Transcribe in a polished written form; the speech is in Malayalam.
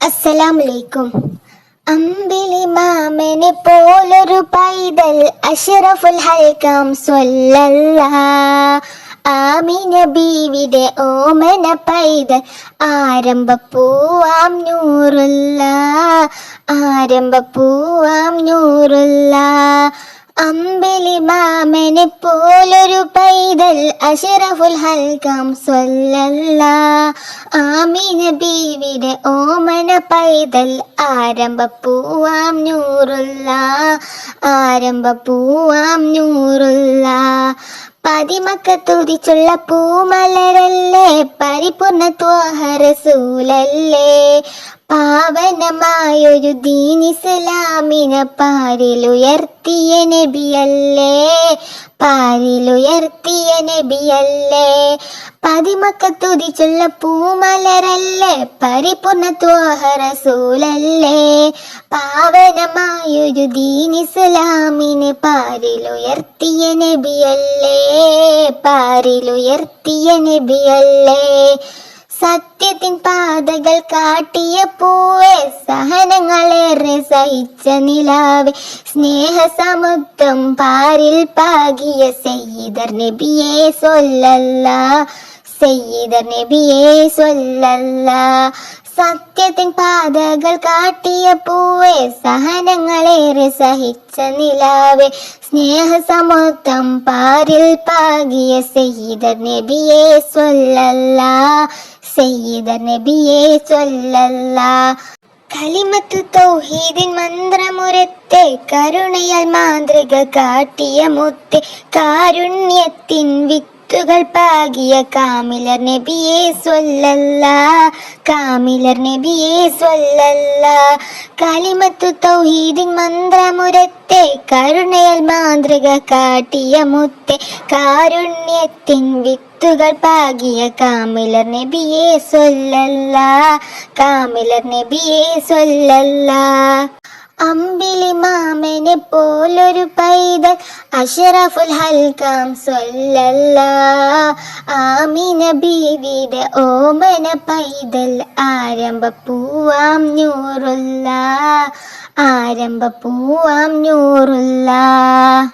അസ്സലാമലൈക്കും. അമ്പിളി മാമനെ പോലൊരു പൈതൽ അഷ്റഫുൽ ഹൽക്കാം സ്വല്ലല്ലാഹ്. ആമിന ബീവിയുടെ ഓമന പൈതൽ ആരംഭപ്പൂവാം നൂറുല്ലാഹ്, ആരംഭപ്പൂവാം നൂറുല്ലാഹ്. അമ്പിളി മാമനെ പോലൊരു പൈതൽ അഷ്റഫുൽ ഹൽക്കാം സ്വല്ലല്ലാഹ്. ആമിന ബീവിയുടെ ഓമന പൈതൽ ആരംഭപ്പൂവാം നൂറുല്ലാഹ്, ആരംഭപ്പൂവാം നൂറുല്ലാഹ്. പതിമക്കത്തുതിച്ചുള്ള പൂമലരല്ലേ, പരിപൂർണ ത്വാഹ റസൂലല്ലേ. പാവനമായൊരു ദീൻ ഇസ്ലാമിനെ പാരിലുയർത്തിയ നബിയല്ലേ, പാരിലുയർത്തിയ നബിയല്ലേ. പതിമക്കത്തുതിച്ചുള്ള പൂമലരല്ലേ, പരിപൂർണ ത്വാഹ റസൂലല്ലേ. പാവനമായൊരു ദീൻ ഇസ്ലാമിനെ പാരിലുയർത്തിയ നബിയല്ലേ, പാരിലുയർത്തിയ നബിയല്ലേ. സത്യത്തിൻ പാതകൾ കാട്ടിയ പൂവേ, സഹനങ്ങളേറെ സഹിച്ച നിലാവേ, സ്നേഹസമുദ്രം പാരിൽ പാകിയ സയ്യിദർ നബിയേ സ്വല്ലല്ലാഹ്, സയ്യിദർ നബിയേ സ്വല്ലല്ലാഹ്. സത്യത്തിൻ പാതകൾ കാട്ടിയ പൂവേ, സഹനങ്ങളേറെ സഹിച്ച നിലാവേ, സ്നേഹസമുദ്രം പാരിൽ പാകിയ സയ്യിദർ നബിയേ സ്വല്ലല്ലാഹ്, സയ്യിദർ നബിയേ സ്വല്ലല്ലാഹ്. കലിമത്തു തൗഹീദിൻ മന്ത്രമുരത്തെ, കരുണയാൽ മാതൃക കാട്ടിയ മുത്തെ, കാരുണ്യത്തിൻ വിത്തുകൾ പാകിയ കാമിലർ നബിയേ സ്വല്ലല്ലാഹ്, കാമിലർ നബിയേ സ്വല്ലല്ലാഹ്. കലിമത്തു തൗഹീദിൻ മന്ത്രമുരത്തെ, കരുണയാൽ മാതൃക കാട്ടിയ മുത്തെ, കാരുണ്യത്തിൻ വിത്തുകൾ പാകിയ കാമിലർ നബിയേ സ്വല്ലല്ലാഹ്, കാമിലർ നബിയേ സ്വല്ലല്ലാഹ്. അമ്പിളി മാമനെ പോലൊരു പൈതൽ അഷ്റഫുൽ ഹൽക്കാം സ്വല്ലല്ലാഹ്. ആമിന ബീവിയുടെ ഓമന പൈതൽ ആരംഭപ്പൂവാം നൂറുല്ലാഹ്, ആരംഭപ്പൂവാം നൂറുല്ലാഹ്.